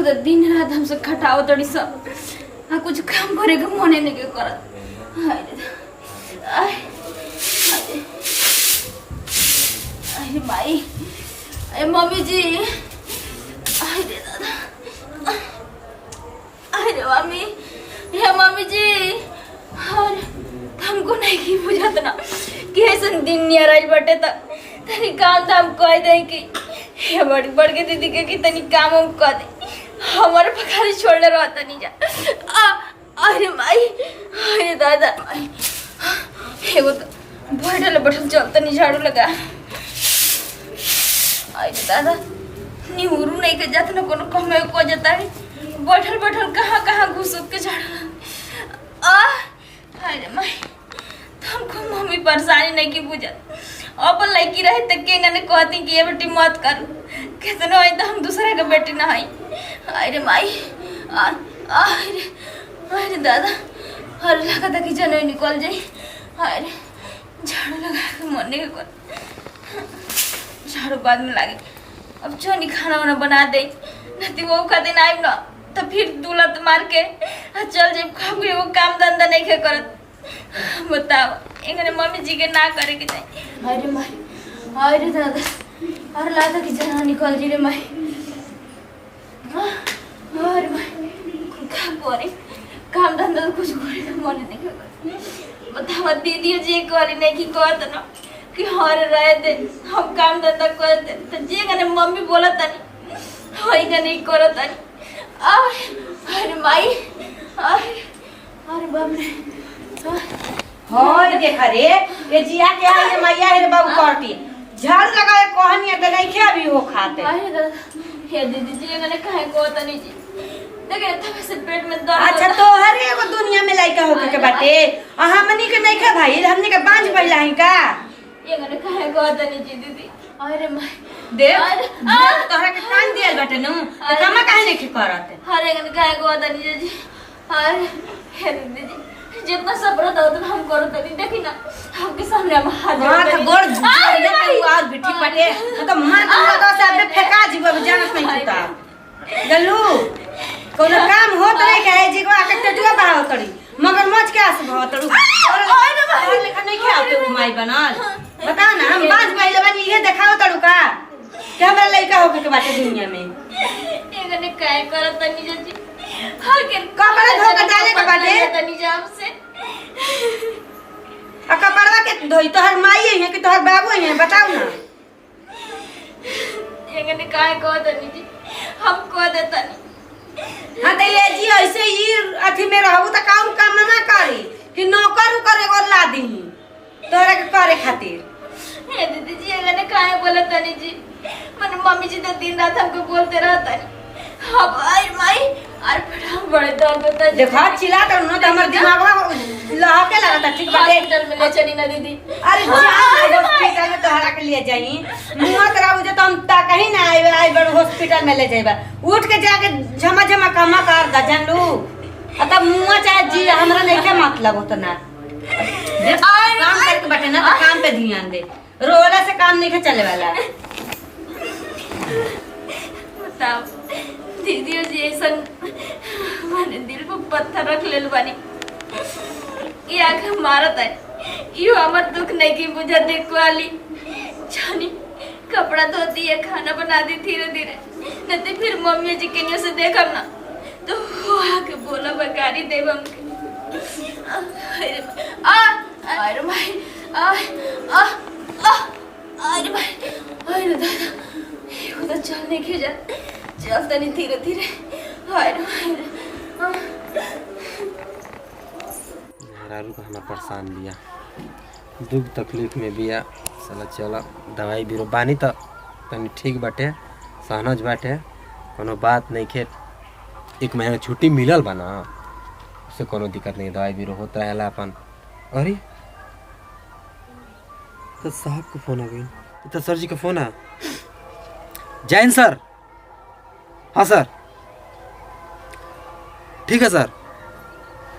तो दिन रात हमसे खटाओ तड़ी सब कुछ काम करे के मने नहीं के करत। अरे भाई, अरे मम्मी जी, अरे दादा, अरे मम्मी, हे मम्मी जी, और हमको नहीं की बुझात ना कि ऐसा दिन नियर आई बटे तनी काम धाम कह दे कि हे बड़ के दीदी के कि तनी काम हम कह दे, हमारे पखारी छोड़ले रहता नहीं जा। अरे माई, अरे दादा, एगो तो बैठल चलता नहीं झाड़ू लगा। अरे दादा, निहुरू नहीं के जात ना कोनो कमे को जाता है, बैठल कहाँ घुस के झाड़ू। अरे माई, तुमको मम्मी परेशानी नहीं की बुझत। अपन लड़की रहे तो के ने कहती कि ये बेटी मत कर, कितनो है तो हम दूसरे के बेटी ना है। अरे माई, अरे दादा, अरे लगा था कि जनो निकल जाए। अरे झाड़ू लगा के मरने के कर, झाड़ू बाद में लागे। अब चोनी खाना वाना बना दे, नहीं वो खाते ना आए ना तो फिर दूलत मार के चल जाए। खाबू वो काम धंधा नहीं के करत। बताओ, एंगने मम्मी जी के ना करे के चाहिए। अरे माई, अरे दादा, अरे लगा कि जना निकल जी रे माई। अरे माई, काम करे, काम धंधा तो कुछ करे के मन नहीं के। बताओ दीदी जी करे नहीं की कहत ना कि हर रहे दे हम काम धंधा करते तो जे गने मम्मी बोलत नहीं होई गने करत नहीं। अरे माई, अरे बाप रे, होय देखा रे, ये जिया के आए मैया रे बाबू करती झाड़ लगाए कहनी है नहीं खे अभी वो खाते। अरे दादा, हे दीदी जी गने काहे कहत नहीं जी, देखे तब से पेट में दर्द। अच्छा तो हर एगो दुनिया में लइका होके के बाटे, हमनी के नहीं खा भाई, हमनी के बांझ पहिला है का। ये गने काहे कहत नहीं जी दीदी। अरे माई, देख तोहरा के कान दियल बाटे नु, तो कमा काहे नहीं करत। अरे गने काहे कहत नहीं जी। अरे हे दीदी जी, जितना सब्र था उतना हम करो तभी देखी ना आपके सामने हम हाथ गोड़ और भी ठीक बाटे, तो मार के तो से आपने फेंका जीव जानत नहीं होता। गल्लू कोनो काम होत नहीं कहे जी को आके टटुआ बहाव करी, मगर मच के आस बहाव तड़ू और लेखा नहीं खाते माई बनल। बता ना, हम बाज पहले बनी ये दिखाओ तड़ू का कि हमरा लइका होके के बाटे दुनिया में। एगने काय करत तनी जी, के कपड़ा धो के डाले के बाटे तनी जाम से। आ कपड़वा के धोई तोहर माई है कि तोहर बाबू है, बताओ ना। एगने काय कहत तनी जी, हम कह देता नहीं। हां तो ये जी ऐसे ही अथी में रहबू त काम ना करी कि नौकर करे और ला दी तोरा के करे खातिर। हे दीदी जी, एगने काय बोलत तनी जी, मन मम्मी जी तो दिन रात हमको बोलते रहता नहीं। अब आई माई, अरे बेटा बड़े दर्द होता है। देखो चिल्ला तो न तो हमर दिमागवा लहके लगता ठीक बाटे। हॉस्पिटल में ले चली ना दीदी। अरे जा हॉस्पिटल में तोहरा के लिए जाई, मुंह तोरा जे तो हम ता कहीं ना आई बड़ हॉस्पिटल में ले जाइबा। उठ के जाके झमा काम कर दा जानलू। तब मुंह चाहे जी हमरा नहीं के मतलब उतना काम करके बाटे ना, तो काम पे ध्यान दे, रोला से काम नहीं के चले वाला। बताओ दीदी जी, ऐसा माने दिल पर पत्थर रख ले बानी कि आंख मारत है। यो हमार दुख नहीं की बुझा देख वाली जानी, कपड़ा धोती है, खाना बना दी धीरे धीरे, नहीं तो फिर मम्मी जी के से देखम ना तो वो आके बोला बकारी देव हमके। अरे भाई, अरे भाई, अरे दादा, ये तो चल नहीं के जा, चलता नहीं धीरे धीरे। रारू का हमें परेशान बिया, दुख तकलीफ में बिया। साला चला दवाई बीरो बानी तो तनी ठीक बाटे, सहनज बाटे, कोनो बात नहीं खे। 1 महीना छुट्टी मिलल बा ना, उससे कोनो दिक्कत नहीं, दवाई बीरो होता रहेला अपन। अरे तो साहब का फोन आ गई, तो सर जी का फोन है। जैन सर, हाँ सर, ठीक है सर।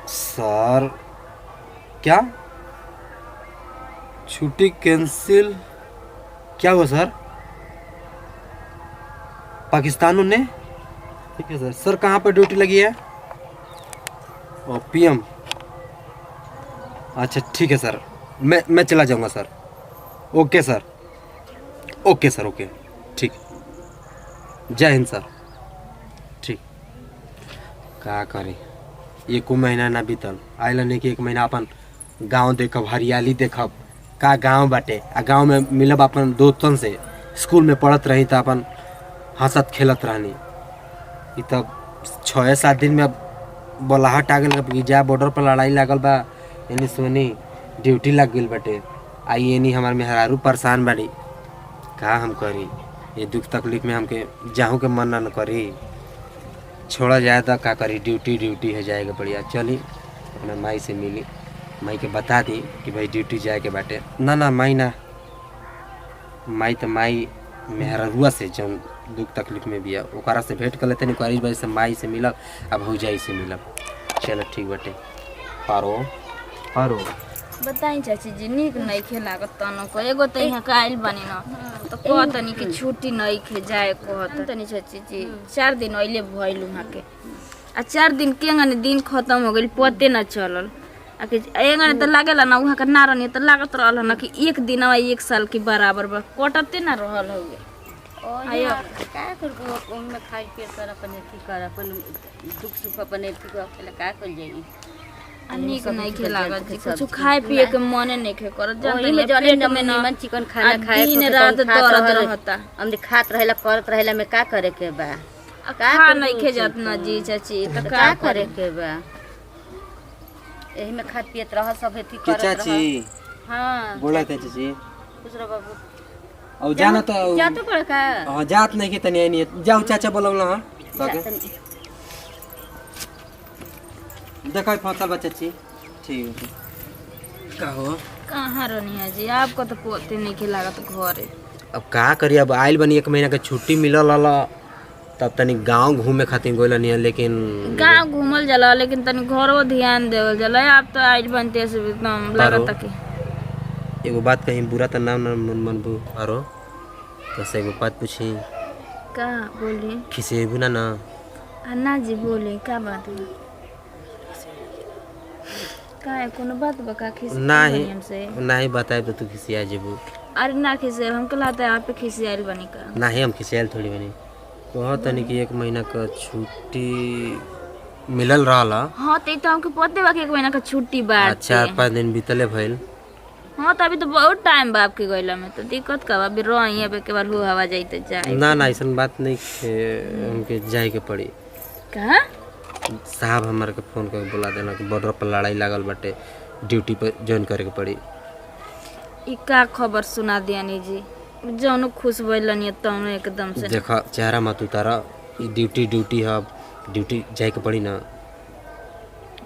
सर क्या छुट्टी कैंसिल क्या हुआ सर? पाकिस्तानों ने ठीक है सर। सर कहाँ पर ड्यूटी लगी है? ओ PM। अच्छा ठीक है सर, मैं चला जाऊँगा सर। ओके सर, ओके सर, ओके ठीक। जय हिंद सर। ठीक। का करी, एको महीना ना बीतल, आइल नहीं कि 1 महीना अपन गांव देखब, हरियाली देखब। का गांव बाटे, आ गांव में मिलब अपन दोस्तन से। स्कूल में पढ़त रही तो अपन हंसत खेलत रहनी। ई तब 6-7 दिन में बोलाहट आ गल कि जा बॉर्डर पर लड़ाई लागल बा, यानी सोनी ड्यूटी लग गई बाटे। आई यानी हमार मेहरारू परेशान बाड़ी। का हम करी, ये दुख तकलीफ में हमके जाहू के मन न करी। छोड़ा जाए तो का करी, ड्यूटी है जाएगा बढ़िया। चली अपना माई से मिली, माई के बता दी कि भाई ड्यूटी जाए के बाटे। ना माई ना, माई तो माई मेहरुआ से जौन दुख तकलीफ में भी है ओकरा से भेंट कर लेते। नहीं वजह से माई से मिलब, अब भौजाई से मिलब। चलो ठीक बाटे। पारो बताई चाची जी, निक नहीं खेलागत तनो को। एगो तो यहाँ काइल बनी ना तो कहतनी कि छुट्टी नहीं खे जाए कहतनी चाची जी। 4 दिन अइले भइल वहाँ के, आ 4 दिन केंगने दिन खत्म हो गइल पते ना चलल। आ कि एंगने तो लागेला ना वहाँ का ना रहनी तो लागत रहल ना कि 1 दिन 1 साल के बराबर बा, कटते ना रहल होगे। आयो का करबो, ओमे खाई पिए कर अपन एथी कर, अपन दुख सुख अपन एथी कर, का कइल जाई। निक नहीं खेलागत जी, कुछ खाए पिए के मने नहीं खे करत। ओही में जने में निमन चिकन खाना खाए दिन रात दर्द रहता। हमने खात रहेला करत रहेला में का करे के बा, खा नहीं खे जात ना जी चाची तो का करे के बा। एही में खात पियत रह सब एथी करत रह। चाची हां बोला थे चाची खुश रह बाबू। और जाना तो जा तो पड़ का। हां जात नहीं के तनी नहीं जाओ चाचा बोलौला। हां देखो फसल बा चाची। ठीक है का हो, कहाँ रहनी है जी आपको तो पोते नहीं खिलागत घरे। अब का करी, अब आइल बनी 1 महीना के छुट्टी मिलल हला, तब तनी गांव घूमे खातिर गइल नहीं। लेकिन गाँव घूमल जला, लेकिन तनी घरो ध्यान देवल जला। आप तो आइल बनते से एकदम लागत कि एगो बात कहीं बुरा तो नाम न मनबू। आरो तो से एगो बात पूछी। का बोली? खिसेबू ना ना? अन्ना जी बोली का बात है? का है कोनो बात बका खिस नहीं हमसे? नहीं बताए तो तू खिसिया जेबू। अरे ना खिसे, हमको लगता है आप पे खिसियाल बनी का। नहीं हम खिसियाल थोड़ी बनी। तो तनी कि 1 महीना का छुट्टी मिलल रहला। हां तो हमके पते बा कि 1 महीना का छुट्टी बात। 4-5 दिन बीतले भइल। हाँ तो अभी तो बहुत टाइम बा आपके गइला में, तो दिक्कत का बा? अभी रही है के बार हो हवा जाई तो जाए। ना ऐसन बात नहीं है, हमके जाए के पड़ी। कहाँ? साहब हमारे के फोन करके बुला देना कि बॉर्डर पर लड़ाई लागल बाटे, ड्यूटी पर ज्वाइन करे के पड़ी। ई का खबर सुना दियानी जी, जौनो खुश भइलनी तौनो एकदम से। देखा चेहरा मत उतारा, ड्यूटी है, ड्यूटी जाए के पड़ी ना।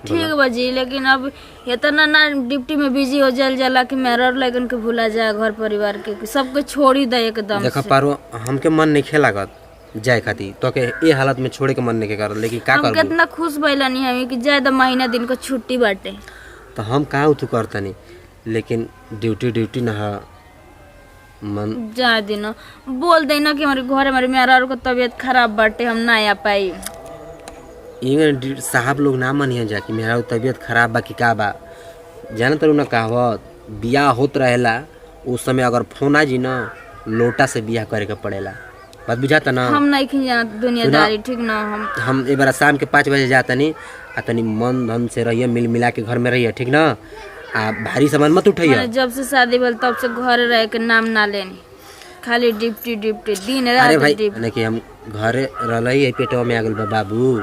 ठीक बा जी, लेकिन अब इतना ना ड्यूटी में बिजी हो जाल जाला कि मेरा लगन के भूला जाए घर परिवार के, सबके छोड़ी दे एकदम। देखा पारो हमके मन नहीं खेलागत जाए खाती, तो के ए हालत में छोड़े के मन नहीं कर, लेकिन का करबू? कितना खुश भइलनी है कि जाए द महीना दिन को छुट्टी बाटे, तो हम कहाँ उतु करतनी, लेकिन ड्यूटी ना है मन जा दिन बोल देना कि हमारे घर हमारे मेरा को तबीयत खराब बाटे, हम ना आ पाई। ये साहब लोग ना मनिया जा कि मेरा तबीयत खराब बा कि का बा। जाना तो ना कहवत बियाह होत रहेला उस समय अगर फोन आ जी ना लोटा से बियाह करे के पड़ेला, बात बुझाता ना। हम नहीं खी जाना दुनियादारी, ठीक ना। हम एक बार शाम के 5 बजे जाता नहीं आ तनी मन धन से रहिए, मिल मिला के घर में रहिए, ठीक ना। आ भारी सामान मत उठाइए। जब से शादी भल तब से घर रह के नाम ना लेनी, खाली डिप्टी दिन रात। अरे भाई नहीं कि हम घरे रही पेटवा में आ गल बा बाबू,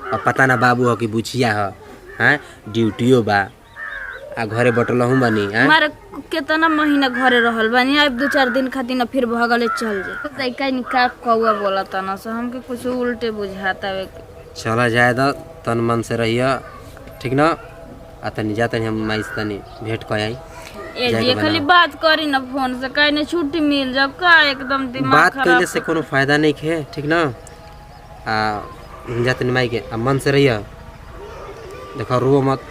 अब पता ना बाबू हो कि बुझिया हो, हैं ड्यूटियो बा आ घरे बटल हूँ बनी। हमारे कितना महीना घरे रहल बानी, अब 2-4 दिन खातिर ना फिर भगले चल जाए। का निकाह कौआ बोला था ना, सो हमके कुछ उल्टे बुझाता है। चला जाए तो तन मन से रहिए, ठीक ना। आ तनी जा तनी हम माइस तनी भेंट कर आई। ए जी खाली बात करी ना फोन से, कहीं ना छुट्टी मिल जाओ का एकदम दिमाग बात खराब। करने से कोनो फायदा नहीं है, ठीक ना। आ जा तनी माई के आ मन से रहिए, देखो रो मत।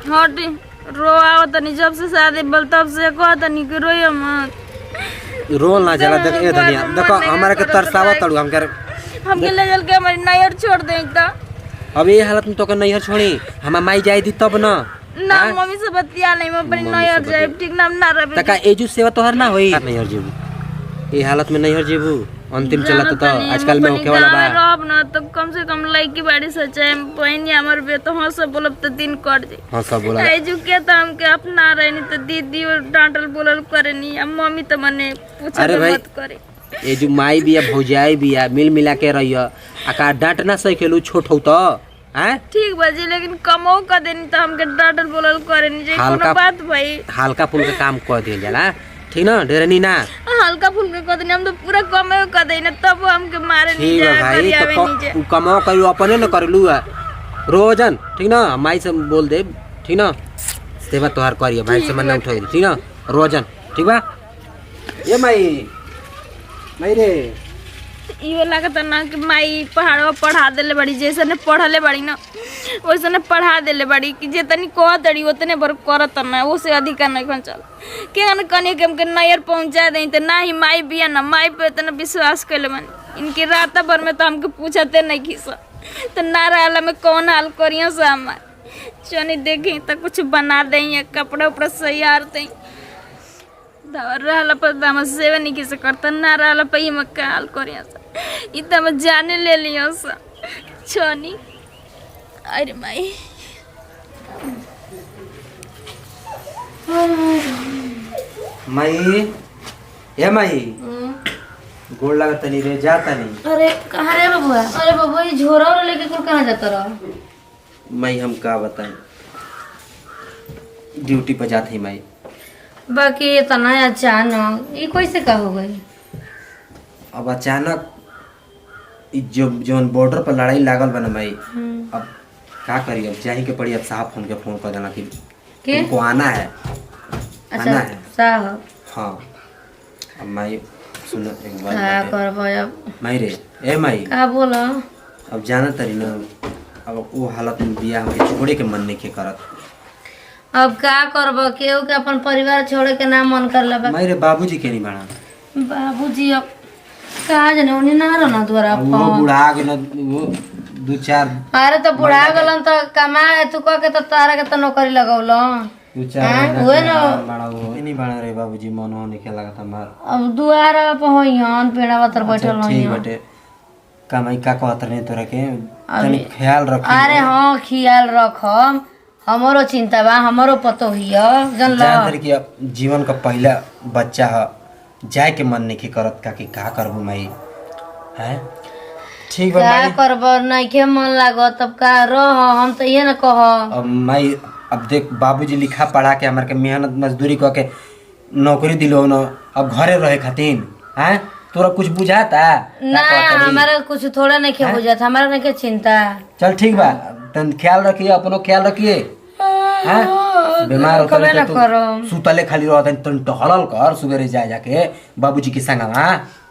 हटी रो आओ तनी, जब से शादी बल तब से कह तनी कि रोइए मत। रोल ना जला। देख ए धनिया देखो हमारे के तरसावा तड़ू, हम कर हमके ले चल के हमारी नैहर छोड़ दे तो। अब ये हालत में तो कर नैहर छोड़ी हमार माई जाए दी तब ना ना मम्मी से बतिया नहीं, मैं अपनी नैहर जाए ठीक नाम ना रहे। तका एजू सेवा तोहर ना होई नैहर जेबू ये हालत में नैहर जेबू अंतिम चलत तो आजकल में होके वाला बा रहब ना तो कम से कम लड़की बाड़ी से चाहे बहन हमर बे तो हां सब बोलब तो दिन कट जाए। हां सब बोला एजू के तो हमके अपना रहनी तो दीदी और डांटल बोलल करनी, अब मम्मी तो मने पूछत मत करे। ये जो माई बिया भौजाई बिया मिल मिला के रहियो आका डांट ना सकेलू छोट हो तो हैं ठीक बाजी, लेकिन कमो कर देनी तो हमके डांटल बोलल करनी जे कोनो बात भाई हल्का फुल्का काम कर दिया जाला ठीक ना डेरनी ना हल्का फुल्का कर देनी हम तो पूरा कमे कर देनी तब हमके मारे नहीं जा भाई करियावे नहीं तो कमाओ करू अपने न करलू रोजन ठीक ना माई से बोल दे ठीक ना सेवा तोहार करिए भाई से मन उठो ठीक ना रोजन ठीक बा ये माई रे इहो लागत ना कि माई पहाड़वा पढ़ा देले बड़ी, जैसे ने पढ़ले बड़ी ना वैसे ने पढ़ा देले बड़ी कि जितनी कह दड़ी उतने बर करत ना, उससे अधिक नहीं खन चल के न कने के हमके नैहर पहुंचा दे तो ना ही माई बिया ना माई पे इतना विश्वास कैले मन इनके रात भर में तो हमके पूछते नहीं खिसा तो ना रहला में कौन हाल करियो से हमार चनी देखी तो कुछ बना दे कपड़ा उपड़ा सैयार दे रहला पर हम सेवा नहीं किसे करता ना रहला पर हम का हाल करियो से इ त हम जाने ले लियो से चनी। अरे माई माई ये माई गोड़ लागत नहीं रे जाता नहीं। अरे कहाँ रे बबुआ? अरे बबुआ ये झोरा और लेके कुल कहाँ जाता रहा? माई हम का बताएं ड्यूटी पर जाते ही माई बाकी इतना अचानक ये कैसे का हो गई? अब अचानक जो जोन बॉर्डर पर लड़ाई लागल बना माई अब का करी अब जाही के पड़ी अब साहब फोन के फोन कर देना कि तुमको आना है आना है साहब। हाँ अब माई सुनो एक बात का करबो अब माई रे ए माई का बोला अब जाना तरी ना अब वो हालत में बिया हमके छोड़े के मन नहीं के करत। अब का करबो केहू के अपन परिवार छोड़े के ना मन कर ले माई रे बाबूजी के नहीं बाड़ा बाबूजी अब कहा जाने उन्हें ना रहना द्वारा वो बुढ़ा गेल वो 2-4 अरे तो बुढ़ा गलन तो कमाए तू कह के तो तारा के तो नौकरी लगौलो 2-4 हुए ना बाड़ा वो नहीं बाड़ा रे बाबूजी मनो नहीं खेला का हमार अब दुआर पे होइहन पेड़ा बतर बैठल ठीक होइहन बटे कमाई का कहत नहीं तोरा के तनी ख्याल रख। अरे हाँ ख्याल रखम हमरो चिंता बा हमरो पतो हिय जानल जानतर कि अब जीवन का पहला बच्चा है जाए के मन नहीं करत का कि का करबू माई हैं ठीक बा का करबो नहीं के मन लागो तब का रह हम तो ये न कह अब माई अब देख बाबूजी लिखा पढ़ा के हमारे के मेहनत मजदूरी क के नौकरी दिलो न अब घरे रहे खातिर हैं तोरा कुछ बुझाता ना हमारा कुछ थोड़ा नहीं के बुझाता हमारा नहीं के चिंता चल ठीक बा तन ख्याल रखिए अपनो ख्याल रखिए हैं बीमार होता है तो सुतले खाली रहता है तन टहलल कर सुबेरे जा जाके बाबूजी के संगवा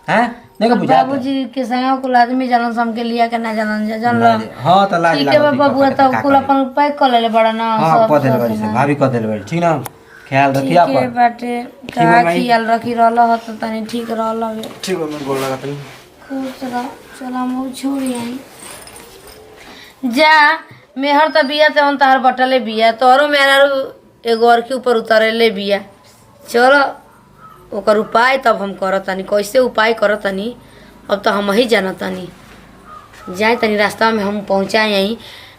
हैं देखो बुझा बाबूजी के संग कुल आदमी जानन सम के लिया के ना जानन जानल हां त लाज ठीक है बाबू तो कुल अपन पैक कर लेले बड़ा ना हां क देले बड़ी से भाभी क देले बड़ी ठीक ना ख्याल रखिए आप ठीक है बाटे का ख्याल रखी रहल ह त तनी ठीक रहल ह ठीक बा मैं गोल लगा तनी खुश रह चल हम छोड़ी आई जा मेहर त बिया ते on तार बटले बिया तोरो मेरा एगो और के ऊपर उतरेले बिया चलो ओकर उपाय तब हम करतनी कैसे उपाय करतनी अब तो हम ही जानतनी जाए तनी रास्ता में हम पहुँचाए यहीं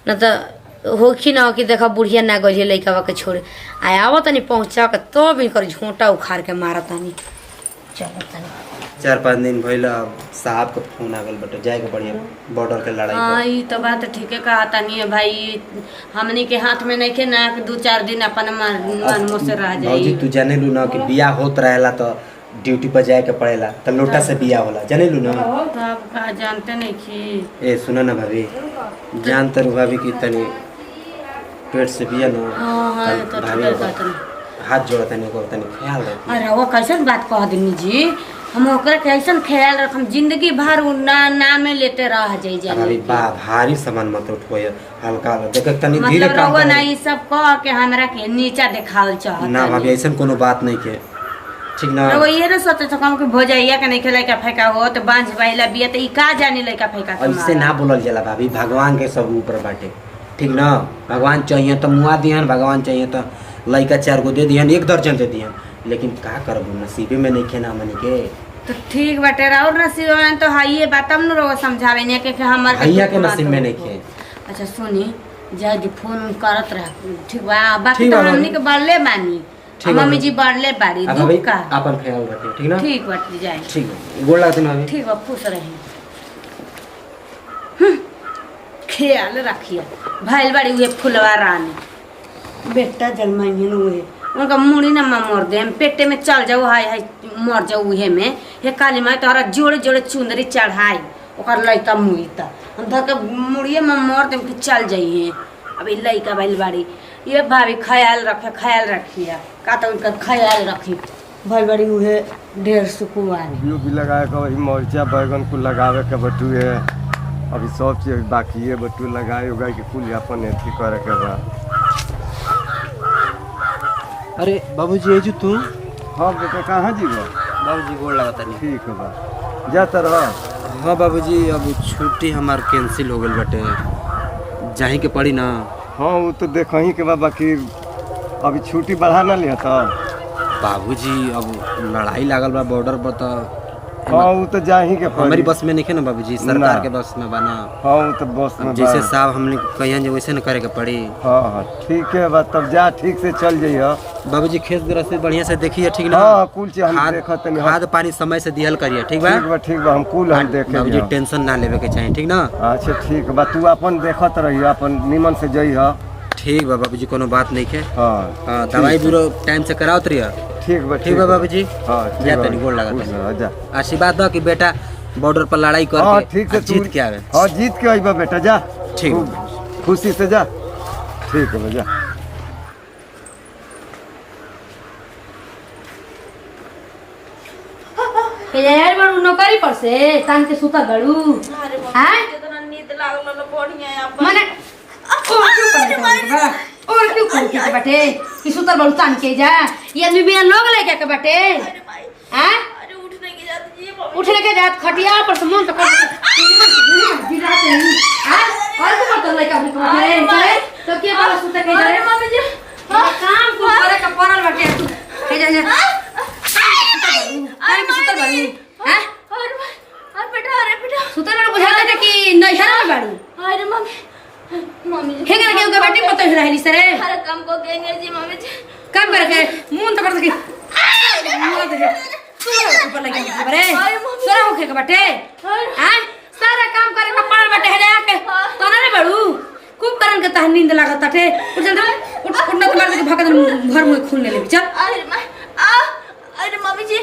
न तो होखी ना हो कि देखा बुढ़िया ना गई लड़का के छोड़े आया तनी पहुँचा के तो भी कर झोंटा उखाड़ के मारतनी चलो तनी 4-5 दिन भइला साहब का फोन आ गल बटे जाए के बढ़िया बॉर्डर के लड़ाई हाँ ये तो बात ठीक है कहा तनी है भाई हमनी के हाथ में नहीं के ना 2-4 दिन अपन मन से रह जाई भौजी तू जाने लू ना कि बिया होत रहेला तो ड्यूटी पर जाए के पड़ेला त लोटा से बिया होला जाने लू ना तब का जानते नहीं कि ए सुना ना भाभी जानते रहो भाभी की तनी पेट से बिया ना हां तो भाभी हाथ जोड़ा तनी को तनी ख्याल रख। अरे वो कैसन बात कह दिनी जी हम ओकरा के ऐसन ख्याल रखम जिंदगी भर नाम लेते रह जाई जानी भाभी भारी सामान मत उठो हल्का देख तनी धीरे मतलब रहुआ ना ई सब कह के हमरा के नीचा देखावल चाहत ना भाभी ऐसन कोनो बात नहीं के ठीक ना तो ये ना सोचे तो कम के भोजैया के नहीं खेला का फेंका हो तो बांझ बाइला बिया तो ई का जाने लइका फेंका के ऐसे ना बोलल जाला भाभी भगवान के सब ऊपर बाटे ठीक ना भगवान चाहिए तो मुआ दिहन भगवान चाहिए तो लइका 4 गो दे दिहन 1 दर्जन दे दिहन लेकिन का करबू नसीबे में नहीं खेना हमनी के तो ठीक बाटे और नसीब में तो हाइए बात हम रो समझावे ने के हमर भैया के नसीब में नहीं खे अच्छा सुनी जा जी फोन करत रह ठीक बा बाकी ठीक तो बा हमनी के बढ़ले बानी ठीक बा मम्मी जी बढ़ले बाड़ी अब दुख भाई का अपन ख्याल रखे ठीक ना ठीक बाटे जाए ठीक है गोड़ लागत ना अभी ठीक बा खुश रही ख्याल रखिए भैल बाड़ी हुए फुलवा रानी बेटा जन्माइन हुए उनका मुड़ी न मर दे हम पेटे में चल जाओ हाय हाय मर जाओ उहे में हे काली माई तोहरा जोड़े जोड़े चुंदरी चढ़ाई ओकर लइका मुईता हम धर के मुड़िए में मर दे फिर चल जाइए अब ई लइका भैल बाड़ी ये भाभी ख्याल रखिए का तो उनका ख्याल रखी भैल बाड़ी उहे 150 कुआरी बीज भी लगाए के वही मरचा बैगन को लगावे के बटुए अभी सब चीज बाकी है बटू लगाए उगाए के कुल अपन एथी करे के बा अरे बाबूजी ये जो तू हाँ बेटा कहाँ जीवा बाबूजी गोड़ लागत नहीं ठीक है बा जाता रह हाँ बाबूजी अब छुट्टी हमार कैंसिल हो गई बटे जाही के पड़ी ना हाँ वो तो देखही के बा बाकी अभी छुट्टी बढ़ा ना लिया था बाबूजी अब लड़ाई लागल बा बॉर्डर पर तो हाँ वो तो जाही के हमारी बस में नहीं है ना बाबूजी सरकार के बस में बना हाँ वो तो बस में जैसे साहब हमने कहिए जो वैसे न करे के पड़ी हाँ हाँ ठीक है बा तब जा ठीक से चल जाइए बाबूजी खेत गृहस्थी बढ़िया से देखिए ठीक ना हाँ कुल चीज हम देखत तनी खाद पानी समय से दिहल करिए ठीक बा ठीक बा हम कुल हम देखे बाबूजी टेंशन ना लेवे के चाहिए ठीक ना अच्छा ठीक बा तू अपन देखत रही अपन निमन से जइह ठीक बा बाबूजी कोनो बात नहीं है हाँ दवाई बीरो टाइम से करावत रहिए ठीक बा बाबूजी हाँ जा तनी गोड़ लागत जा आशीर्वाद दो कि बेटा बॉर्डर पर लड़ाई हाँ करके ठीक से जीत के आवे हाँ जीत के आइबा बेटा जा ठीक खूब खुशी से जा ठीक है जा यार बड़ू नौकरी पर से तान के सुता गड़ू हैं कितना नींद लागल बढ़िया है माने और क्यों कर के बटे कि सुतर बड़ू तान के जा ये आदमी बिना लोग लेके के बटे अरे भाई हैं अरे उठने की जाती जी मम्मी उठने के जात खटिया पर से मन तो कर गिराते नहीं हैं और को तो लेके अपने करे तो क्या वाला सुता के जा रे मम्मी जी काम को करे का पड़ल बटे तू हे जा जा अरे सुतर बड़ू हैं अरे बेटा सुतर बड़ू बुझाता कि नैहर में बड़ू अरे मम्मी जी हेंगे के उनका बेटी पता रहली सरे हर काम को कहेंगे जी मम्मी जी काम कर के मुंह तो कर सके मुंह देखे तू ऊपर लगे बरे तोरा होखे के बटे हैं सारा काम करे का पड़ल बटे है जाके तो ना रे बड़ू खूब करन के तह नींद लागत थे उठ जल्दी उठ उठना तो मार के भगत घर में खून ले ले चल अरे मम्मी जी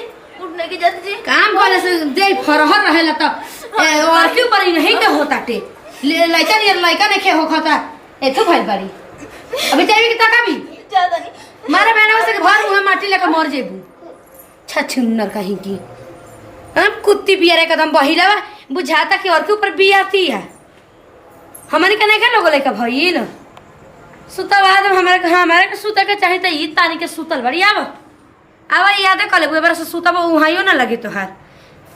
उठने की जाती जी काम करे से दे फरहर रहेला तो और क्यों पर नहीं के होता टे लइका ने खे हो खाता एथु भइल बाड़ी अभी चाहिए कि तका भी ज्यादा नहीं मारे बहनों से भर मुंह माटी लेके मर जेबू छछुन्नर कहीं की हम कुत्ती पियरे कदम बहिला बुझाता कि और के ऊपर बियाती है हमारे के नहीं के लोग लेके भइल सुता बाद हमारे के सुता के चाहे त ई तारी के सुतल बड़ी आवा याद कर लेबू एबार से सुतब उहाइयो ना लगी तोहार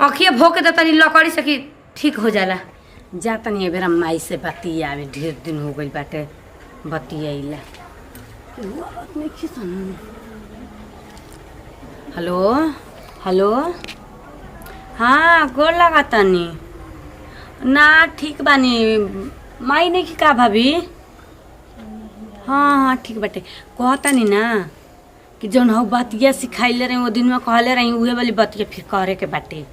आँखिए भोके दे तनी लकड़ी से कि ठीक हो जाला जा तनी एबेरा माई से बतियावे ढेर दिन हो गई बाटे बतियाइला हेलो हेलो हाँ गोर लगा तनी ना ठीक बानी माई नहीं का भाभी हाँ ठीक बाटे कहतानी ना कि जौन हो बतिया सिखाइले रही वो दिन में कहले रही उहे वाली बतिया फिर करे के बाटे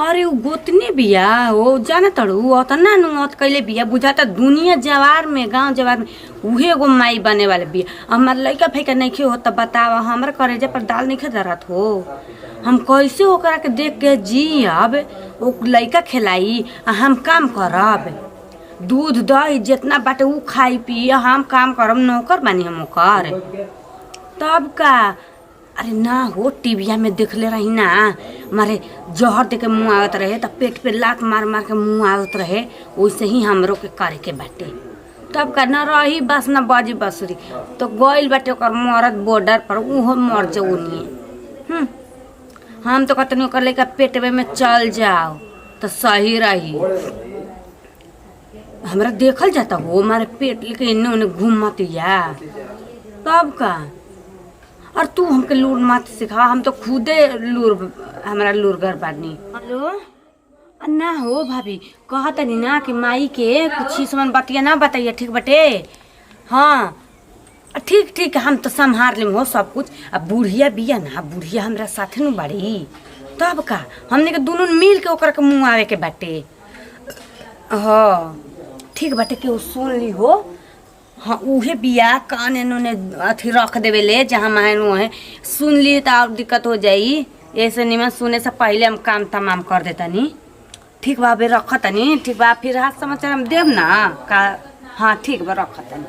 अरे वो गोतनी बिया वो जाना तड़ू अतना नुत कैले बिया बुझाता दुनिया जवार में गांव जवार में उहे एगो माई बने वाले बिया हमार लइका फैका नहीं हो तब बतावा हमारे करेजा पर दाल नहीं खदरत हो हम कैसे ओकरा के देख के जियब वो लइका खिलाई हम काम करब दूध दही जितना बाटे उ खाई पिए हम काम करब नौकर बानी हम ओकर तब का अरे ना हो टीविया में देखले रही ना हमारे जहर दे के मुँह आवत रहे तब पेट पे लात मार मार के मुँह आवत रहे वैसे ही हमरो के करे के बाटे तब का न रही बस न बाजी बसुरी तो गइल बाटे ओकर मरद बॉर्डर पर उहो मर जौनी हम तो कहते ओकर लेकर पेटवे में चल जाओ तो सही रही। हमरा देखल जाता हो हमारे पेट लेके इन्ने उन्ने घूम मत या तब का। और तू हमके लूर मत सिखा, हम तो खुदे हमारा लूरगर बानी। हेलो ना हो भाभी कहतनी ना कि माई के कुछ ही सामान बतिया ना बताइए ठीक बटे। हाँ ठीक ठीक हम तो संभार लेम हो सब कुछ। अब बुढ़िया बिया ना, बुढ़िया हमरा साथे नु बाड़ी तब का हमने के दोनों मिल के ओकर के मुँह आवे के बाटे। हाँ ठीक बाटे के सुन ली हो। हाँ उहे बिया कान इन्होंने अथी रख देवे ले जहाँ मायनू है सुन ली तो और दिक्कत हो जाई। ऐसे निमन सुने से पहले हम काम तमाम कर देता नी। ठीक बा बे रखत नी। ठीक बा फिर हाथ समाचार हम देव ना का। हाँ ठीक बा रखत नी।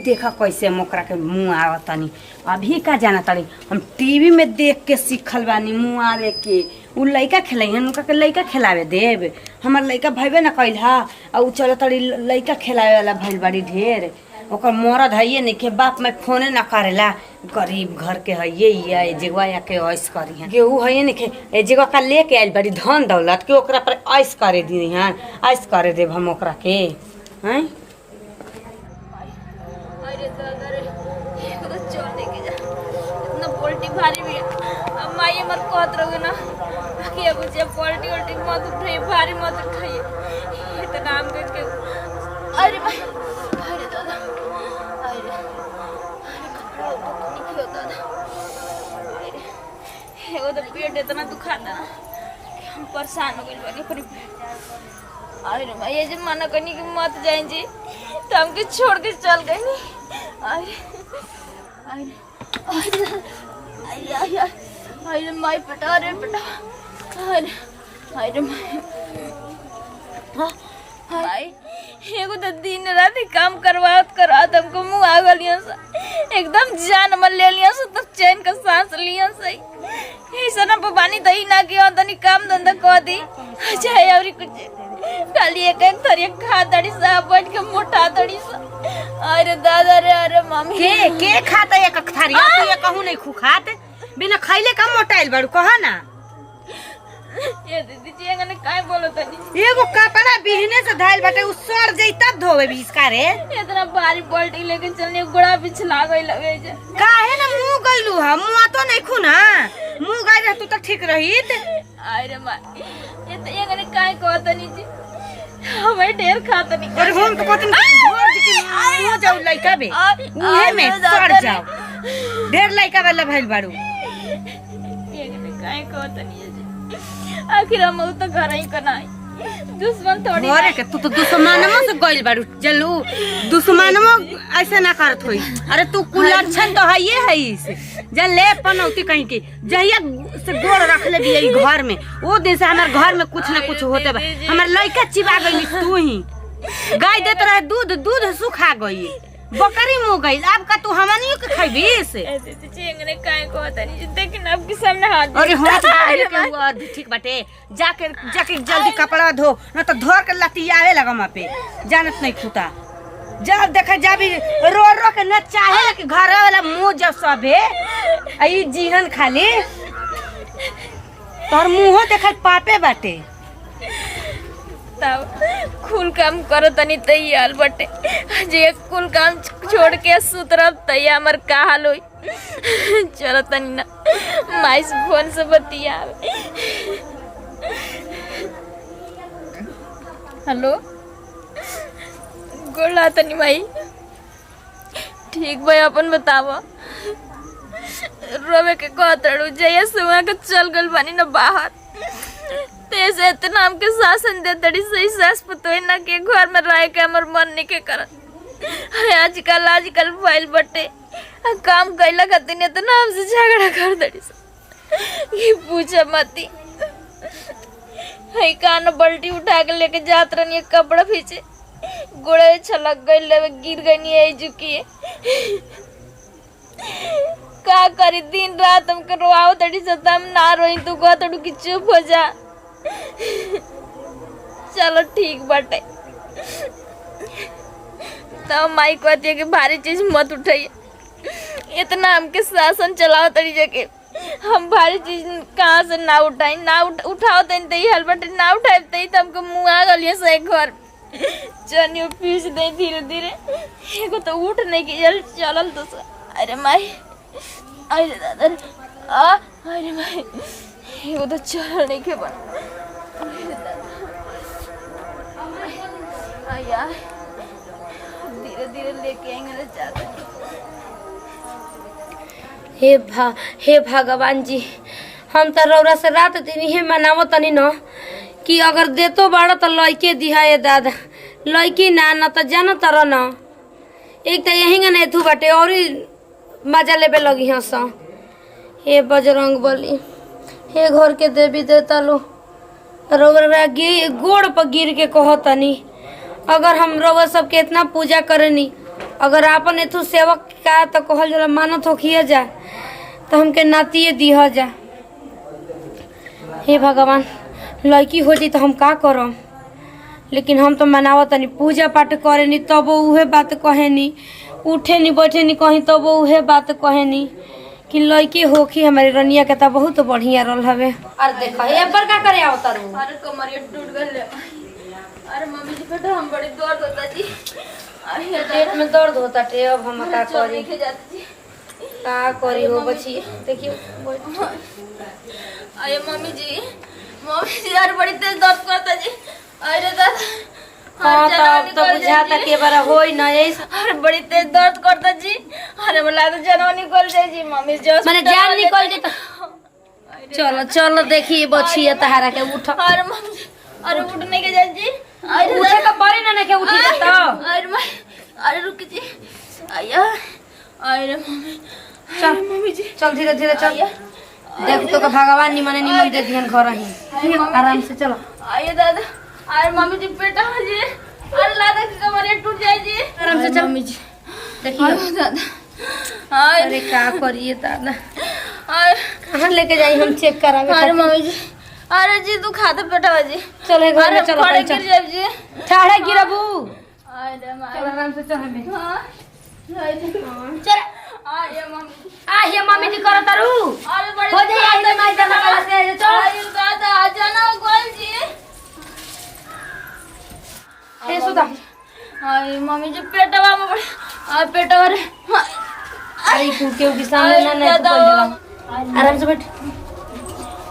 देखा कैसे मोकरा के मुँह आवतनी अभी का जाना तड़ी हम टीवी में देख के सीखल बानी मुँह आवे के। उ लइका खेलैहन उनका के लइका खिलावे देव। हमार लइका भइबे ना कइल हा आ उ चल तड़ी लइका खिलावे वाला भइल बड़ी ढेर। ओकर मरद हइये नहीं के बाप में फोने ना करेला। गरीब घर के हइये ये जेगवा या के ऐश करी हैं केहू हइये नहीं के जेगवा का लेके आइल बड़ी धन दौलत के ओकरा पर ऐश करे दी हैं ऐश करे देव हम ओकरा के हैं। अरे दादा रे ये तो छोड़ दे के जा इतना पोल्टी भारी भी अब माई मत कहत रहोगे ना कि अब जे पोल्टी उल्टी मत उठाइए भारी मत उठाइए ये तो नाम के। अरे भाई अरे दादा अरे कपड़ा नहीं क्यों दादा। अरे वो तो पेट इतना दुखाता ना कि हम परेशान हो गए बानी पूरी। अरे भाई ये जो मना करनी कि मत जाए जी तो हमके छोड़ के चल गई नहीं। अरे अरे अरे अरे अरे माई बेटा अरे बेटा अरे अरे भाई एगो तो दिन रात काम करवात हमको मुँह आ गलिया सा एकदम जान मर ले लिया सा तब चैन का सांस लिया सही। ऐसा ना पानी दही ना किया तनी काम धंधा कह दी चाहे और कुछ खाली एक एक थरिया खा दड़ी सा बैठ के मोटा दड़ी सा। अरे दादा रे अरे मम्मी के खाता एक थरिया तू ये कहू नहीं खू खात बिना खइले का मोटाइल बड़ू कहा ना। ये दीदी जी एंगने काहे बोलो तनी एगो कपड़ा बिहने से धाइल बाटे उ सड़ जाई तब धोवे बीस का रे। इतना भारी बाल्टी लेके चलने गोड़ा पिछला गई लगे जे काहे ना मुंह गइलू हम मुंह तो नहीं खू ना मुंह गई रह तू तो ठीक रहीत। अरे मां ये तो एंगने काहे कहतनी जी हमें ढेर खाता नहीं। अरे हम तो कहते झोर जी के मुंह जाऊ लइका बे उहे में सड़ जाओ ढेर लइका वाला भइल बाड़ू। एंगने काहे कहतनी जी आखिर हम तो घर ही कनाई दुश्मन थोड़ी अरे के तू तो दुश्मनमो से गइल बाड़ू जल्लू दुश्मनमो ऐसे ना करत होई। अरे तू कुल लक्षण तो हइए है इसे जल ले पनौती कहीं के जहिया से गोड़ रख ले भी ई घर में वो दिन से हमार घर में कुछ ना कुछ होते बा। हमार लइका चिबा गइली तू ही गाय देत रहे दूध सुखा गई बकरी मुंह गई अब का तू हमनियो के खइबीस। ऐसे तो चेंगने काहे कहतनी देखिन आपके सामने हाथ अरे हाथ बाहर के हुआ ठीक बाटे जाके जल्दी कपड़ा धो ना तो धोर के लतियावे लगा मा पे जानत नहीं खुता जब देखा जाबी रो के न चाहे कि घर वाला मुंह जब सबे आई जीहन खाली तोर मुंह देखा पापे बाटे तब कुल काम करो तनी तैयार बटे जे कुल काम छोड़ के सुतरब तैया हमर का हाल होई। चलो तनी ना माई से फोन से बतियावे। हेलो गोला तनी माई ठीक भाई अपन बतावा रोवे के कहतड़ू जया सुहा के चल गल बानी ना बाहर तेसे इतना हमके शासन दे तड़ी सही सास पतोई ना के घर में रह के हमर मन नहीं के करत। आजकल फाइल बटे काम कैला खातिर ने तो हमसे झगड़ा कर दड़ी ये पूछा मती है कान बल्टी उठा के लेके जात रहनी कपड़ा पीछे गोड़े छलक गई ले गिर गई नहीं है झुकी का करी दिन रात हमके रोआव तड़ी सता हम ना रोई तू कह तड़ू कि चुप हो जा। चलो ठीक बाटे तो माई कहती है कि भारी चीज मत उठाइए इतना हमके शासन चलाओ तड़ी जके हम भारी चीज कहाँ से ना उठाई ना उठाओ तो ही हेलमेट ना उठाए तो हमको मुँह आ गलिए से घर चनियो पीस दे धीरे धीरे एगो तो उठ नहीं की जल चलल तो अरे माई अरे दादा अरे माई एगो तो चल नहीं के बन आया धीरे धीरे लेके आएंगे जाते। हे भगवान जी, हम तो रौरा से रात दिन ही मनावो तनी न कि अगर देतो बाड़ा तो लड़के दिहा ये दादा, लड़की ना तो जाना तर न एक तो यही न एथू बाटे और मजा लेबे लगी हंस। हे बजरंग बली, हे घर के देवी देवता लो, रौरा गोड़ पर गिर के कहो तनी अगर हम रौरा सबके इतना पूजा करनी अगर आपन एथू सेवक का तो कहल जला मानत होखिए जा तो हमके नातिए दिह जा। हे भगवान, लड़की हो जी तो हम का करम, लेकिन हम तो मनावत तनी पूजा पाठ करेनी तब उहे बात कहेनी, उठे नी बैठे नी कहीं तब उहे बात कहेनी कि लड़की होखी हमारी रनिया के तो बहुत बढ़िया रल हवे। अरे देखो ये पर का करे आवतर अरे कमरिया टूट गले। अरे मम्मी जी बेटा हम बड़ी दर्द होता जी, पेट में दर्द होता टे, अब हम का करी जाती का करी हो बची देखियो। अरे मम्मी जी यार बड़ी तेज दर्द करता जी। अरे दादा हाँ तो बुझाता के बारा होई ना ऐसे। अरे बड़ी तेज दर्द करता जी। अरे मला तो जान निकल जाए जी मम्मी जी, माने जान निकल जाए तो चलो चलो देखिए बचिए तहारा के उठ। अरे मम्मी जी अरे उठने के जाए जी। अरे उठे का परी ना के उठी तो अरे रुक जी आया। अरे मम्मी चल मम्मी जी चल धीरे धीरे चल, देख तो का भगवान निमने निमन दे दिहन घर ही आराम से चलो। आइए दादा। अरे मम्मी जी पेटा जी, अरे लादा की कमर टूट जाए जी। आराम से चल मम्मी जी देखिए दादा। अरे का करिए दादा, अरे कहाँ लेके जाई हम चेक करावे। अरे मम्मी जी अरे जी तू खाता पेटा जी। चलो घर में चलो खड़े चल गिर जाए जी। ठाड़े गिरबू। अरे चल आराम से चल हमें। हाँ चल आइए मम्मी। आ ये मम्मी जी करो तारू अरे बड़ी हो जाए आई माई दादा वाला से चल। अरे दादा आ जाना गोल जी। ए सुदा अरे मम्मी जी पेटवा में बड़े पेटवा रे। अरे तू क्यों के सामने ना नहीं तो दिला आराम से बैठ।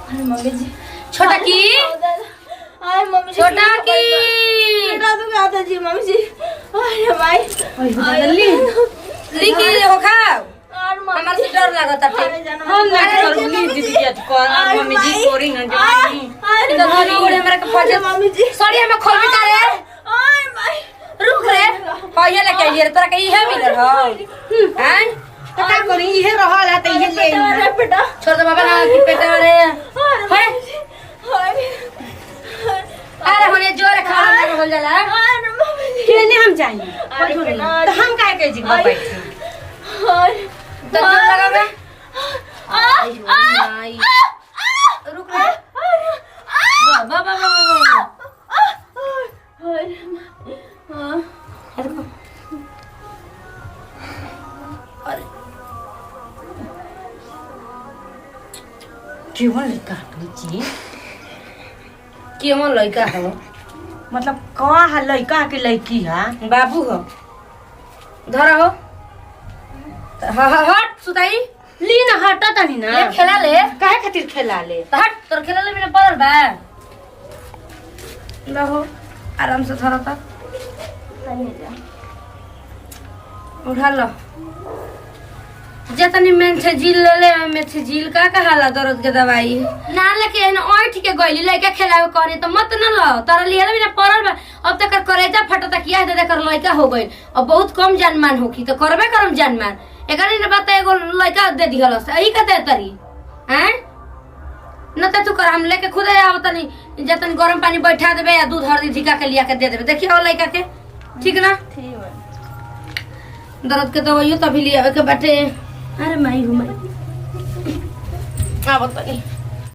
अरे मम्मी जी छोटा की अरे मम्मी जी छोटा की पेटा तो आता जी मम्मी जी। अरे भाई लिखी हो खाओ। अरे हमारे मम्मी से डर लागत है हम ना करूंगी दीदी जी कर मम्मी जी कोरी ना जानी तो दोनों गोड़े हमरा के फजे मम्मी जी सॉरी हम खोल बिता रे अरे भाई रुक रे पहिले लेके आई रे तोरा के इहे मिलल हो हैं तो का करी इहे रहल है त इहे ले अरे बेटा छोड़ दे बाबा ना कि पेटे रे अरे होने जोरे खाना में हो जाला अरे मम्मी जी केने हम जाई अरे तो हम काहे के जी बैठ तो जोर लगा बे आई रुक रे बाबा बाबा केवन लड़का जी केवन लड़का हो मतलब कहाँ है लड़का के लड़की है बाबू हो धरा हो हट सुताई ली ना हटा तनी ना ले खेला ले काहे खातिर खेला ले तो हट तोर खेला ले बिना पड़ल बा रहो आराम से धरा था उठा लो जतनी में छे झील ले ले में छे झील का कहाला दर्द के दवाई ना लेके न ओठ के गइली लइका खेलावे कहनी तो मत न लो तारा लिया बिना पड़ल बा अब तक करेजा फटता किया दे कर लइका हो गइल अब बहुत कम जानमान होखी तो करबे करम जानमान एकरे ने बात एगो लइका दे दिहल सही का दे तरी हैं न त तू कर हम लेके खुदे आवत नहीं जतन गरम पानी बैठा देबे या दूध हल्दी ढिका के लिया के दे देबे देखियो लइका के ठीक ना ठीक है दर्द के दवाइयो तभी लिया के बैठे अरे माई हूँ मैं आ बताइए